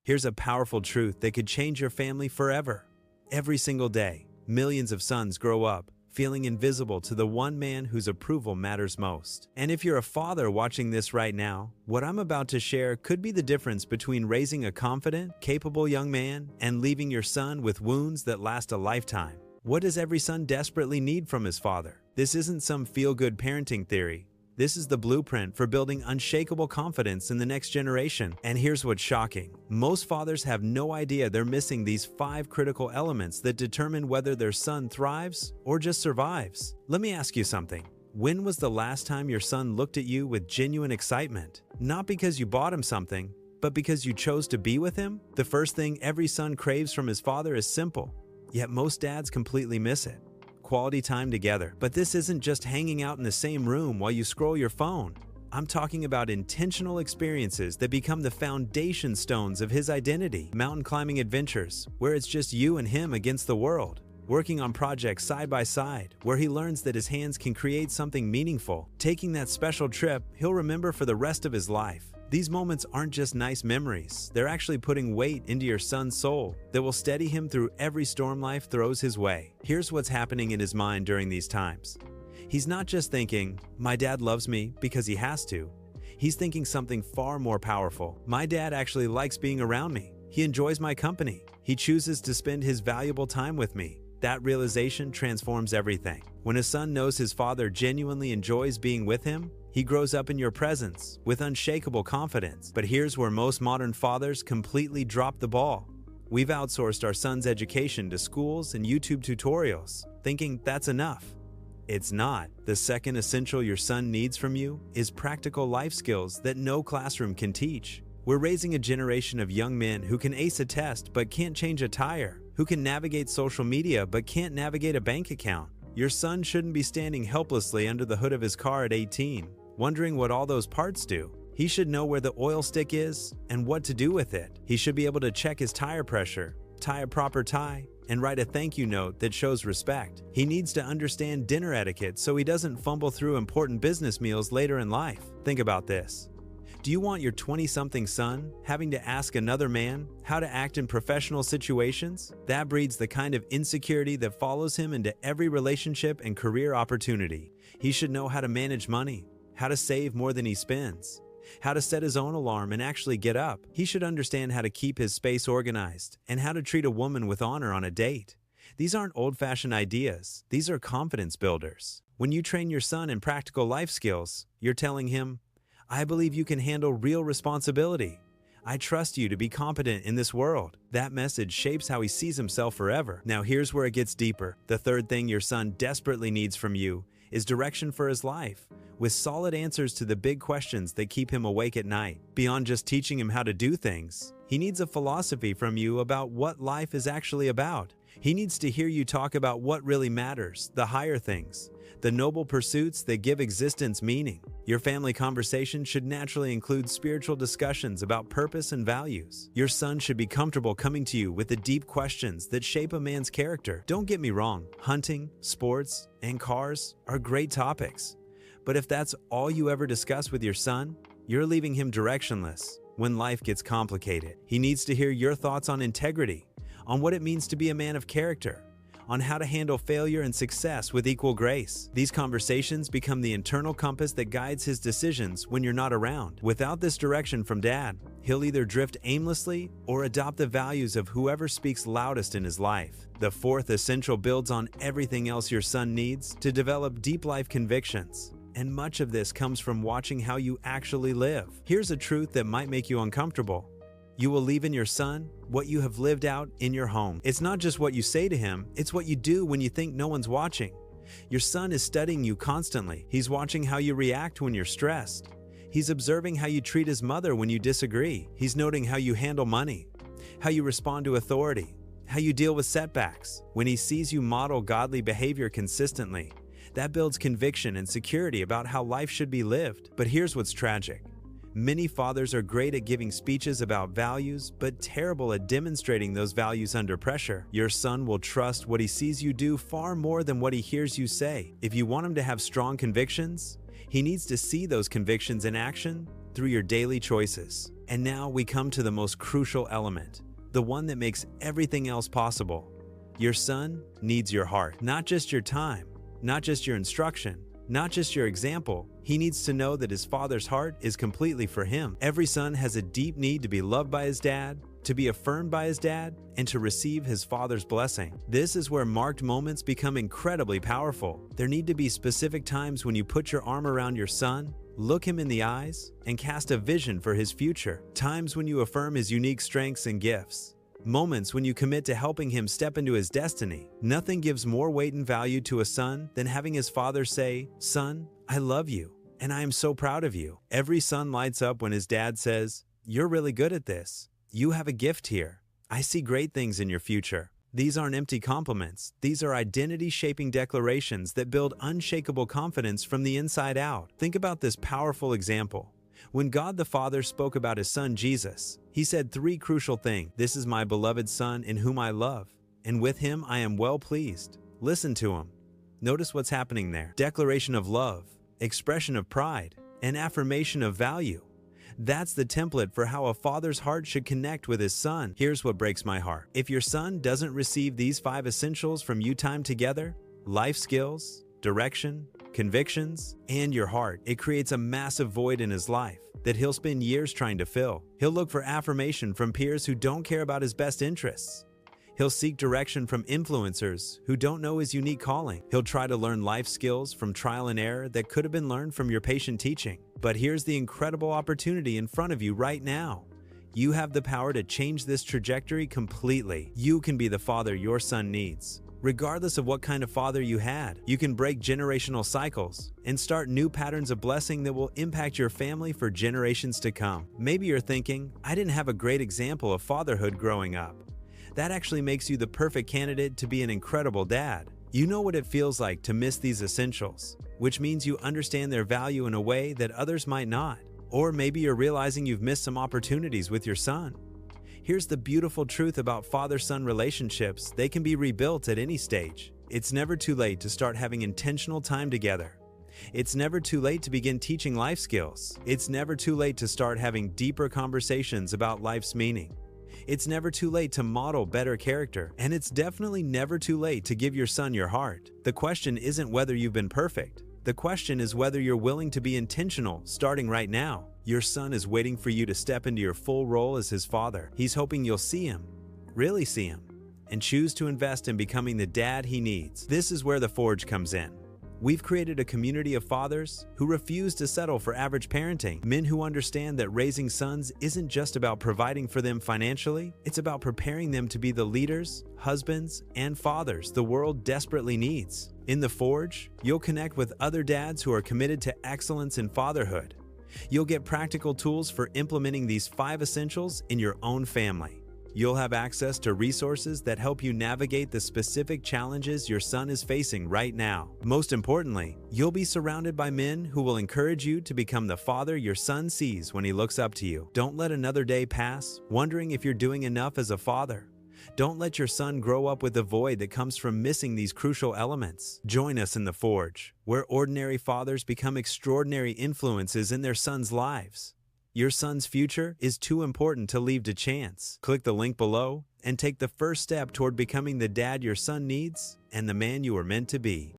Here's a powerful truth that could change your family forever. Every single day, millions of sons grow up, feeling invisible to the one man whose approval matters most. And if you're a father watching this right now, what I'm about to share could be the difference between raising a confident, capable young man and leaving your son with wounds that last a lifetime. What does every son desperately need from his father? This isn't some feel-good parenting theory. This is the blueprint for building unshakable confidence in the next generation. And here's what's shocking. Most fathers have no idea they're missing these 5 critical elements that determine whether their son thrives or just survives. Let me ask you something. When was the last time your son looked at you with genuine excitement? Not because you bought him something, but because you chose to be with him? The first thing every son craves from his father is simple, yet most dads completely miss it. Quality time together. But this isn't just hanging out in the same room while you scroll your phone. I'm talking about intentional experiences that become the foundation stones of his identity. Mountain climbing adventures, where it's just you and him against the world. Working on projects side by side, where he learns that his hands can create something meaningful. Taking that special trip he'll remember for the rest of his life. These moments aren't just nice memories, they're actually putting weight into your son's soul that will steady him through every storm life throws his way. Here's what's happening in his mind during these times. He's not just thinking, "My dad loves me because he has to." He's thinking something far more powerful. "My dad actually likes being around me. He enjoys my company. He chooses to spend his valuable time with me." That realization transforms everything. When a son knows his father genuinely enjoys being with him, he grows up in your presence with unshakable confidence. But here's where most modern fathers completely drop the ball. We've outsourced our son's education to schools and YouTube tutorials, thinking that's enough. It's not. The second essential your son needs from you is practical life skills that no classroom can teach. We're raising a generation of young men who can ace a test but can't change a tire, who can navigate social media but can't navigate a bank account. Your son shouldn't be standing helplessly under the hood of his car at 18, wondering what all those parts do. He should know where the oil stick is and what to do with it. He should be able to check his tire pressure, tie a proper tie, and write a thank you note that shows respect. He needs to understand dinner etiquette so he doesn't fumble through important business meals later in life. Think about this. Do you want your 20-something son having to ask another man how to act in professional situations? That breeds the kind of insecurity that follows him into every relationship and career opportunity. He should know how to manage money, how to save more than he spends, how to set his own alarm and actually get up. He should understand how to keep his space organized and how to treat a woman with honor on a date. These aren't old-fashioned ideas. These are confidence builders. When you train your son in practical life skills, you're telling him, "I believe you can handle real responsibility. I trust you to be competent in this world." That message shapes how he sees himself forever. Now here's where it gets deeper. The third thing your son desperately needs from you is direction for his life, with solid answers to the big questions that keep him awake at night. Beyond just teaching him how to do things, he needs a philosophy from you about what life is actually about. He needs to hear you talk about what really matters, the higher things, the noble pursuits that give existence meaning. Your family conversation should naturally include spiritual discussions about purpose and values. Your son should be comfortable coming to you with the deep questions that shape a man's character. Don't get me wrong, hunting, sports, and cars are great topics. But if that's all you ever discuss with your son, you're leaving him directionless when life gets complicated. He needs to hear your thoughts on integrity, on what it means to be a man of character, on how to handle failure and success with equal grace. These conversations become the internal compass that guides his decisions when you're not around. Without this direction from dad, he'll either drift aimlessly or adopt the values of whoever speaks loudest in his life. The fourth essential builds on everything else your son needs to develop deep life convictions. And much of this comes from watching how you actually live. Here's a truth that might make you uncomfortable. You will leave in your son what you have lived out in your home. It's not just what you say to him, it's what you do when you think no one's watching. Your son is studying you constantly. He's watching how you react when you're stressed. He's observing how you treat his mother when you disagree. He's noting how you handle money, how you respond to authority, how you deal with setbacks. When he sees you model godly behavior consistently, that builds conviction and security about how life should be lived. But here's what's tragic. Many fathers are great at giving speeches about values, but terrible at demonstrating those values under pressure. Your son will trust what he sees you do far more than what he hears you say. If you want him to have strong convictions, he needs to see those convictions in action through your daily choices. And now we come to the most crucial element, the one that makes everything else possible. Your son needs your heart, not just your time, not just your instruction, not just your example. He needs to know that his father's heart is completely for him. Every son has a deep need to be loved by his dad, to be affirmed by his dad, and to receive his father's blessing. This is where marked moments become incredibly powerful. There need to be specific times when you put your arm around your son, look him in the eyes, and cast a vision for his future. Times when you affirm his unique strengths and gifts. Moments when you commit to helping him step into his destiny. Nothing gives more weight and value to a son than having his father say, "Son, I love you, and I am so proud of you." Every son lights up when his dad says, "You're really good at this. You have a gift here. I see great things in your future." These aren't empty compliments. These are identity-shaping declarations that build unshakable confidence from the inside out. Think about this powerful example. When God the Father spoke about his son Jesus, he said three crucial things. "This is my beloved son in whom I love, and with him I am well pleased." Listen to him. Notice what's happening there. Declaration of love, expression of pride, and affirmation of value. That's the template for how a father's heart should connect with his son. Here's what breaks my heart. If your son doesn't receive these 5 essentials from you time together, life skills, direction, convictions, and your heart, it creates a massive void in his life that he'll spend years trying to fill. He'll look for affirmation from peers who don't care about his best interests. He'll seek direction from influencers who don't know his unique calling. He'll try to learn life skills from trial and error that could have been learned from your patient teaching. But here's the incredible opportunity in front of you right now. You have the power to change this trajectory completely. You can be the father your son needs. Regardless of what kind of father you had, you can break generational cycles and start new patterns of blessing that will impact your family for generations to come. Maybe you're thinking, "I didn't have a great example of fatherhood growing up." That actually makes you the perfect candidate to be an incredible dad. You know what it feels like to miss these essentials, which means you understand their value in a way that others might not. Or maybe you're realizing you've missed some opportunities with your son. Here's the beautiful truth about father-son relationships: they can be rebuilt at any stage. It's never too late to start having intentional time together. It's never too late to begin teaching life skills. It's never too late to start having deeper conversations about life's meaning. It's never too late to model better character, and it's definitely never too late to give your son your heart. The question isn't whether you've been perfect. The question is whether you're willing to be intentional, starting right now. Your son is waiting for you to step into your full role as his father. He's hoping you'll see him, really see him, and choose to invest in becoming the dad he needs. This is where the Forge comes in. We've created a community of fathers who refuse to settle for average parenting, men who understand that raising sons isn't just about providing for them financially, it's about preparing them to be the leaders, husbands, and fathers the world desperately needs. In the Forge, you'll connect with other dads who are committed to excellence in fatherhood. You'll get practical tools for implementing these 5 essentials in your own family. You'll have access to resources that help you navigate the specific challenges your son is facing right now. Most importantly, you'll be surrounded by men who will encourage you to become the father your son sees when he looks up to you. Don't let another day pass wondering if you're doing enough as a father. Don't let your son grow up with the void that comes from missing these crucial elements. Join us in the Forge, where ordinary fathers become extraordinary influences in their sons' lives. Your son's future is too important to leave to chance. Click the link below and take the first step toward becoming the dad your son needs and the man you are meant to be.